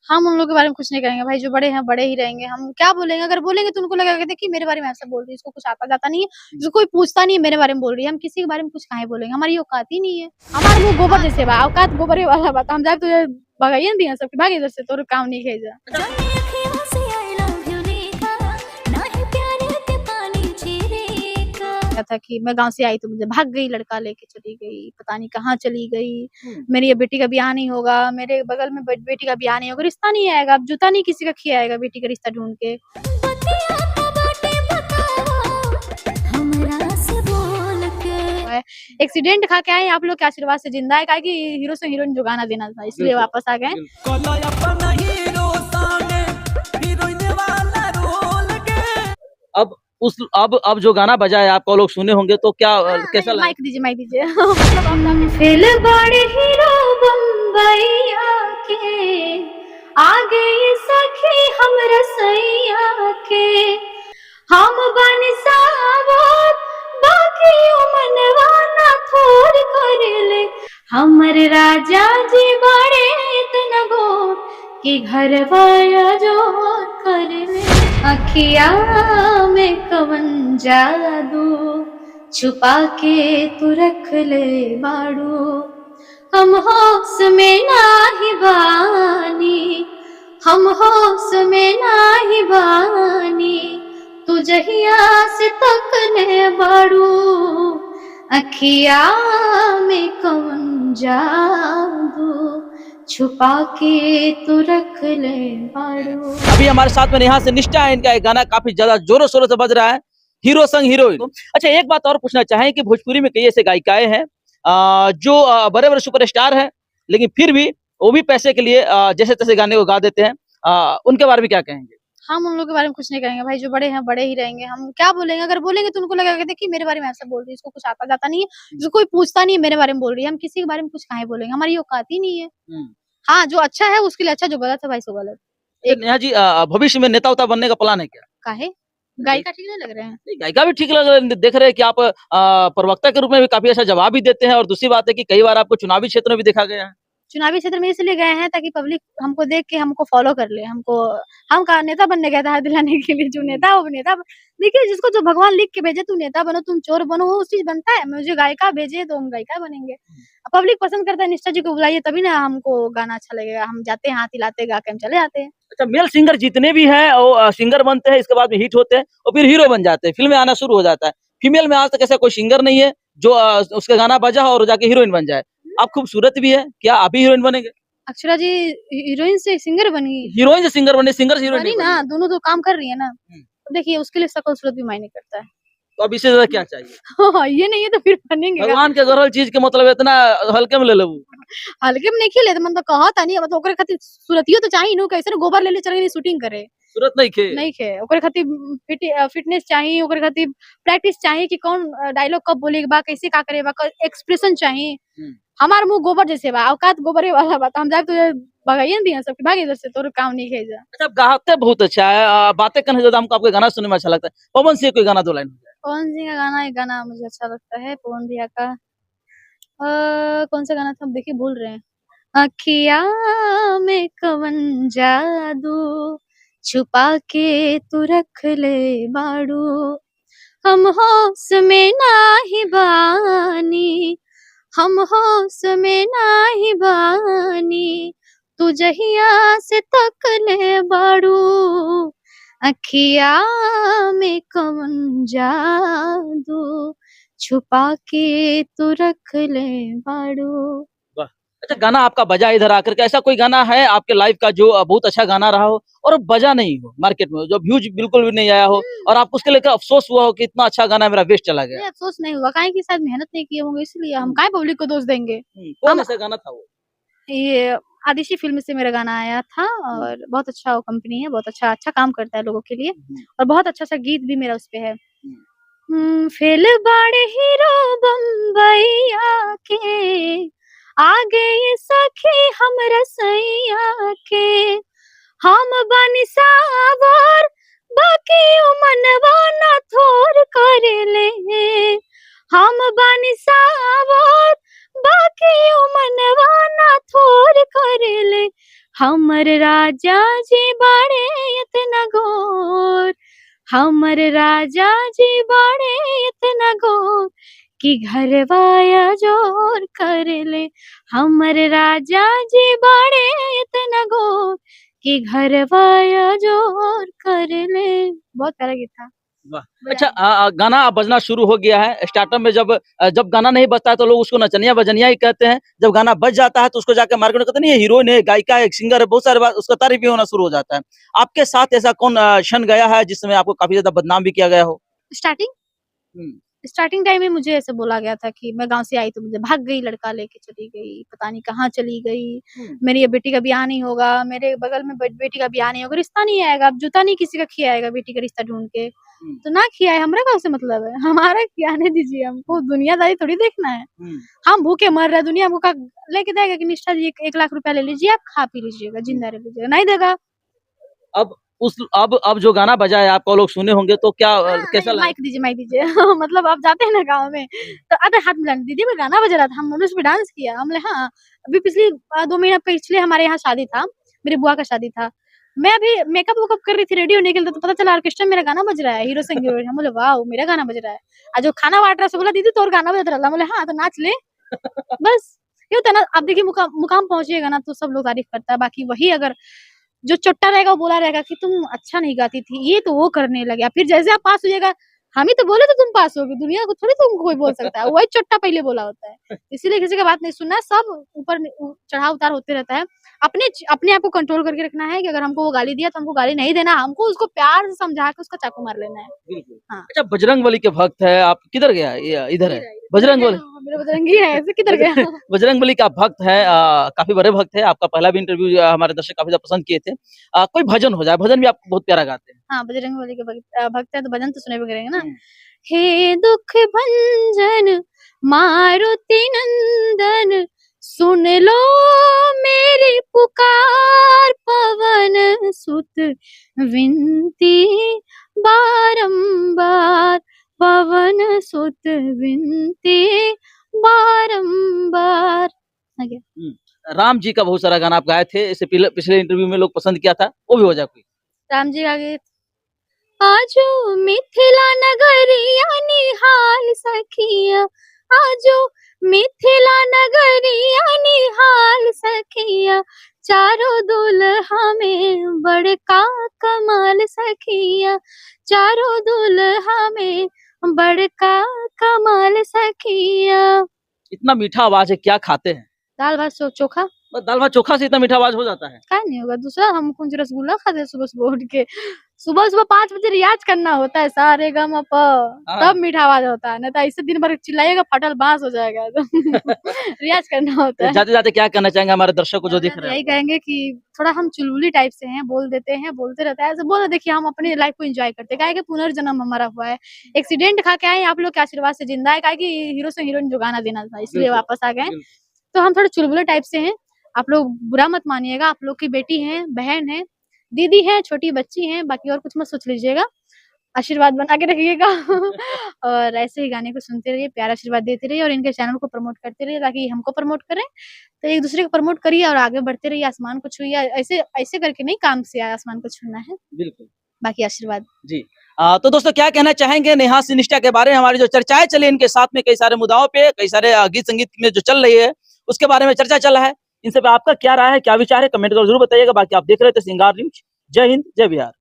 हम उन लोग के बारे में कुछ नहीं कहेंगे भाई, जो बड़े हैं बड़े ही रहेंगे। हम क्या बोलेंगे? अगर बोलेंगे तो उनको लगेगा कि देखिए मेरे बारे में ऐसा बोल रही है, इसको कुछ आता जाता नहीं है, जो कोई पूछता नहीं है मेरे बारे में बोल रही है। हम किसी के बारे में कुछ काहे बोलेंगे? हमारी औकात ही नहीं है। हमारा मुंह गोबर जैसे बा, औकात गोबर वाला बा। हम जाए तुझे भगाइए न दिया सबके, भाग इधर से, तोर काम नहीं खेजा। था कि मैं गाँव से आई तो मुझे भाग गई, लड़का लेके चली गई, पता नहीं कहाँ चली गई। मेरी ये बेटी का ब्याह नहीं होगा, मेरे बगल में बेटी का ब्याह नहीं होगा, रिश्ता नहीं आएगा, अब जूता नहीं किसी का खियाएगा बेटी का रिश्ता ढूंढ के। एक्सीडेंट खा के आए आप लोग के आशीर्वाद से जिंदा है, कि हीरो से हीरोइन जो गाना देना था इसलिए वापस आ गए। अब जो गाना बजा है आपको लोग सुने होंगे तो क्या कैसा लगा? माइक दीजिए फिल बड़े हीरो बम्बई आके आगे सखी हम रसैया के, हम बन सावत बाकी मनवा ना थोर कर ले, हमर राजा जी बड़े इतना गो कि घर वाया जोर कर ले। अखिया में कवन जादू छुपा के तू रख ले बाड़ू, हम होश में नाही बानी, हम होश में नाही बानी, तू जहिया से तकले बाड़ू, अखिया में कवन जादू छुपा के तू रख ले बाड़ू। अभी हमारे साथ में नेहा से निष्ठा है, इनका एक गाना काफी ज्यादा जोरों शोरों से बज रहा है, हीरो संग हीरोइन। अच्छा, एक बात और पूछना चाहें कि भोजपुरी में कई ऐसे गायिकाएं हैं जो बड़े बड़े सुपरस्टार हैं, लेकिन फिर भी वो भी पैसे के लिए जैसे तैसे गाने को गा देते हैं, उनके बारे में क्या कहेंगे? हम उन लोग के बारे में कुछ नहीं कहेंगे भाई, जो बड़े हैं बड़े ही रहेंगे। हम क्या बोलेंगे? अगर बोलेंगे तो उनको लगेगा कि देखिए मेरे बारे में ऐसा बोल रही है, इसको कुछ आता जाता नहीं है, जो कोई पूछता नहीं है मेरे बारे में बोल रही है। हम किसी के बारे में कुछ काहे बोलेंगे? हमारी औकात ही नहीं है। हाँ, जो अच्छा है उसके लिए अच्छा, जो गलत है भाई सो गलत। नेहा जी, भविष्य में नेता उता बनने का प्लान है क्या? काहे? गायिका ठीक नहीं लग रहे हैं? नहीं, गायिका भी ठीक लग रहा है, देख रहे हैं कि आप प्रवक्ता के रूप में भी काफी अच्छा जवाब भी देते हैं, और दूसरी बात है कि कई बार आपको चुनावी क्षेत्र में भी देखा गया है। चुनावी क्षेत्र में इसलिए गए हैं ताकि पब्लिक हमको देख के हमको फॉलो कर ले। हम का नेता बनने गए थे दिलाने के लिए, जो नेता है वो नेता। देखिए, जिसको जो भगवान लिख के भेजे, तू नेता बनो, तुम चोर बनो, वो उस चीज बनता है। मुझे गायिका भेजे तो हम गायिका बनेंगे। पब्लिक पसंद करता है, निष्ठा जी को बुलाइए तभी ना हमको गाना अच्छा लगेगा। हम जाते हैं हाथ हिलाते, गा के हम चले जाते हैं। अच्छा, मेल सिंगर जितने भी हैं वो सिंगर बनते हैं, इसके बाद में हिट होते हैं और फिर हीरो बन जाते हैं, फिल्म में आना शुरू हो जाता है। फीमेल में आज तक ऐसा कोई सिंगर नहीं है जो उसका गाना बजा और जाके हीरोइन बन जाए। आप खूबसूरत भी है, क्या आप भी हीरोइन बनेंगे? अक्षरा जी हीरोइन से सिंगर बनी? हीरोइन से सिंगर बने, सिंगर से हीरोइन बनी ना, दोनों तो काम कर रही है ना। तो देखिए, उसके लिए शक्ल सूरत भी मायने करता है। तो अब इससे ज्यादा क्या चाहिए? ये नहीं है तो फिर बनेंगे। भगवान के गरल चीज के मतलब इतना हल्के में ले लो? हल्के में नहीं खेले, मतलब कहता नहीं, मतलब ओकरे खातिर सूरतियो तो चाहिए नु, कैसे गोबर ले ले चल गई शूटिंग करे। सूरत नहीं खे? नहीं खे, ओकरे खातिर फिटनेस चाहिए, ओकरे खातिर प्रैक्टिस चाहिए कि कौन डायलॉग कब बोलेके बा, कैसे का करे बा, एक्सप्रेशन चाहिए। हमार मुंह गोबर जैसे बा, औकात गोबरे वाला बा। हम जाए तुझे भगाइए न दिया सबके, भाग इधर से, तोर काम नहीं खेजा। अच्छा, गाते बहुत अच्छा है, बातें करने से ज्यादा हमको आपके गाना सुनने में अच्छा लगता है। पवन सिंह कोई गाना दो लाइन? पवन सिंह का गाना, एक गाना मुझे अच्छा लगता है पवन भैया का। कौन सा गाना था, हम देखिए भूल रहे हैं। अखिया में कवन जादू छुपा के तू रख ले बाड़ू, हम होश में नाही बानी, हम होश में नाही बानी, तू जहिया से तकले बाड़ू, अखिया में कवन जादू छुपा के तू रख ले बाड़ू। वाह! अच्छा, गाना आपका बजा इधर आकर के, ऐसा कोई गाना है आपके लाइफ का जो बहुत अच्छा गाना रहा हो और बजा नहीं हो मार्केट में, जो व्यूज बिल्कुल भी नहीं आया हो और आपको उसके लेकर अफसोस हुआ हो कि इतना अच्छा गाना मेरा वेस्ट चला गया? अफसोस नहीं हुआ, काहे कि शायद मेहनत नहीं किए होंगे, इसलिए हम काहे पब्लिक को दोष देंगे। कौन ऐसा गाना था वो? ये आदिशि फिल्म से मेरा गाना आया था, और बहुत अच्छा वो कंपनी है, बहुत अच्छा काम करता है लोगों के लिए, और बहुत अच्छा सा गीत भी मेरा उसपे है। फेल बड़े हीरो बम्बई आके आगे ये सखी हम रसैया के, हम बनी सावर बाकी मनवा ना थोर कर ले, हम बनी सावर बाकी मनवा ना थोर कर ले, हमर राजा जी बाड़े इतना गोर, हमर राजा जी बाड़े इतना गोर कि घरवाया जोर कर ले। हमर राजा जी बाड़े इतना गोर कि घरवाया जोर कर ले। बहुत प्यारा गीत था। वाह! अच्छा गाना अब बजना शुरू हो गया है। स्टार्टअप में जब गाना नहीं बजता है तो लोग उसको नचनिया बजनिया ही कहते हैं। जब गाना बज जाता है तो उसको जाके मार्केट में कहते नहीं ये हीरोइन है, गायिका है, एक सिंगर है, बहुत सारे बात उसका तारीफ भी होना शुरू हो जाता है। आपके साथ ऐसा कौन क्षण गया है जिसमें आपको काफ़ी ज़्यादा बदनाम भी किया गया हो? स्टार्टिंग हुँ, स्टार्टिंग टाइम में मुझे ऐसे बोला गया था कि मैं गाँव से आई तो मुझे भाग गई, लड़का लेके चली गई, पता नहीं कहाँ चली गई, हुँ, मेरी ये बेटी का ब्याह नहीं होगा, मेरे बगल में बेटी का ब्याह नहीं होगा, रिश्ता नहीं आएगा, अब जूता नहीं किसी का खियाएगा बेटी का रिश्ता ढूँढ के। हुँ, तो ना खियाए, हमरा का उससे मतलब है, हमारा खियाने दीजिए, हमको दुनियादारी थोड़ी देखना है। हुँ, हम भूखे मर रहे हैं, दुनिया हमको का लेके देगा कि निष्ठा जी 1 लाख रुपया ले लीजिए, आप खा पी लीजिएगा, हुँ। जिंदा रह लीजिएगा, नहीं देगा। अब अब जो गाना बजा है आप लोग सुने होंगे तो क्या कैसा नहीं लगा? माइक दीजिए मतलब आप जाते हैं ना गाँव में हुँ, तो आधे हाथ मिलाने दीदी मैं गाना बज रहा था हमने उस पे डांस किया हम बोले हाँ अभी पिछली 2 महीना पिछले हमारे यहाँ शादी था मेरी बुआ का शादी था मैं अभी मेकअप वेकअप कर रही थी रेडी होने के लिए तो पता चला ऑर्केस्ट्रा में मेरा गाना बज रहा है हीरो संग हीरोइन हम बोले वाह मेरा गाना बज रहा है जो खाना बांट रहा है बोला दीदी तोर गाना बज रहा है बोले हाँ तो नाच ले बस ये होता है ना आप देखिए मुकाम मुकाम पहुंचिएगा ना तो सब लोग तारीफ करता है बाकी वही अगर जो चोट्टा रहेगा वो बोला रहेगा कि तुम अच्छा नहीं गाती थी, ये तो वो करने लगे। फिर जैसे आप पास होइएगा, हम ही तो बोले थे तुम पास होगी, दुनिया को थोड़ी तुमको कोई बोल सकता है। वही चोट्टा पहले बोला होता है। इसीलिए किसी का बात नहीं सुनना है, सब ऊपर चढ़ाव-उतार होते रहता है। अपने आप को कंट्रोल करके रखना है कि अगर हमको वो गाली दिया तो हमको गाली नहीं देना, हमको उसको प्यार से समझा के उसका चाकू मार लेना है। बिल्कुल। हाँ। अच्छा बजरंगबली के भक्त है, आप किधर गया? ये इधर है। बजरंगबली मेरा बजरंगी है, ऐसे किधर गया? बजरंगबली का भक्त है काफ़ी बड़े भक्त है। आपका पहला भी इंटरव्यू हमारे दर्शक काफ़ी ज़्यादा पसंद किए थे। कोई भजन हो जाए, भजन भी आप बहुत प्यारा गाते हैं। हाँ, बजरंगबली के भक्त हैं तो भजन तो सुने भी करेंगे ना। हुँ, हे दुख भंजन मारुति नंदन सुन लो मेरी पुकार पवन सुत विनती बारंबार पवन सुत विनती बारंबार आ गया हुँ। राम जी का बहुत सारा गाना आप गाए थे, इससे पिछले इंटरव्यू में लोग पसंद किया था, वो भी हो जाए कोई। राम जी का गीत आजो मिथिला नगरिया निहाल सखिया आजो मिथिला नगरिया निहाल सखिया चारों दुल्हा में बड़का कमाल सखिया चारों दुल्हा में बड़का कमाल सखिया इतना मीठा आवाज़ है, क्या खाते हैं? दाल भात चोखा बस दाल-भात चोखा से इतना मीठा आवाज़ हो जाता है? काय नहीं होगा दूसरा हम कौन सी रसगुल्ला खाते हैं सुबह-सुबह उठ के। सुबह-सुबह 5 बजे रियाज़ करना होता है सा रे ग म प हाँ। तब मीठा आवाज़ होता है, नहीं तो ऐसे दिन भर चिल्लाइएगा फटल बाँस हो जाएगा एकदम। रियाज़ करना होता है। जाते-जाते क्या कहना चाहेंगे हमारे दर्शकों को जो देख ज़्यादा रहे हैं यही आपको? कहेंगे कि थोड़ा हम चुलबुली टाइप से हैं, बोल देते हैं, बोलते रहता है। ऐसे बोलो देखिए हम अपनी लाइफ़ को एन्जॉय करते हैं, काहे कि पुनर्जन्म हमारा हुआ है। एक्सीडेंट खा के आए हैं, आप लोग के आशीर्वाद से ज़िंदा है, काहे कि हीरो से हीरोइन जो गाना देना था इसलिए बिल्कुल, वापस आ गए हैं। बिल्कुल। तो हम थोड़े चुलबुले टाइप से हैं, आप लोग बुरा मत मानिएगा, आप लोग की बेटी हैं, बहन है, दीदी है, छोटी बच्ची हैं, बाकी और कुछ मत सोच लीजिएगा। आशीर्वाद बना के रखिएगा और ऐसे ही गाने को सुनते रहिए, प्यार आशीर्वाद देते रहिए और इनके चैनल को प्रमोट करते रहिए ताकि हमको प्रमोट करें। तो एक-दूसरे को प्रमोट करिए और आगे बढ़ते रहिए, आसमान को छूइए, ऐसे ऐसे करके नहीं काम से आसमान को छूना है, बिल्कुल। बाकी आशीर्वाद। जी। तो दोस्तों क्या कहना चाहेंगे नेहा सिनिष्ठा के बारे में हमारी जो चर्चाएँ चली इनके साथ में कई सारे मुद्दाओं पे, कई सारे गीत संगीत में जो चल रही है, उसके बारे में चर्चा चल रहा है। इन सब पे आपका क्या राय है, क्या विचार है? कमेंट करके ज़रूर बताइएगा। बाकी आप देख रहे थे सिंगार न्यूज़। जय हिंद, जय बिहार।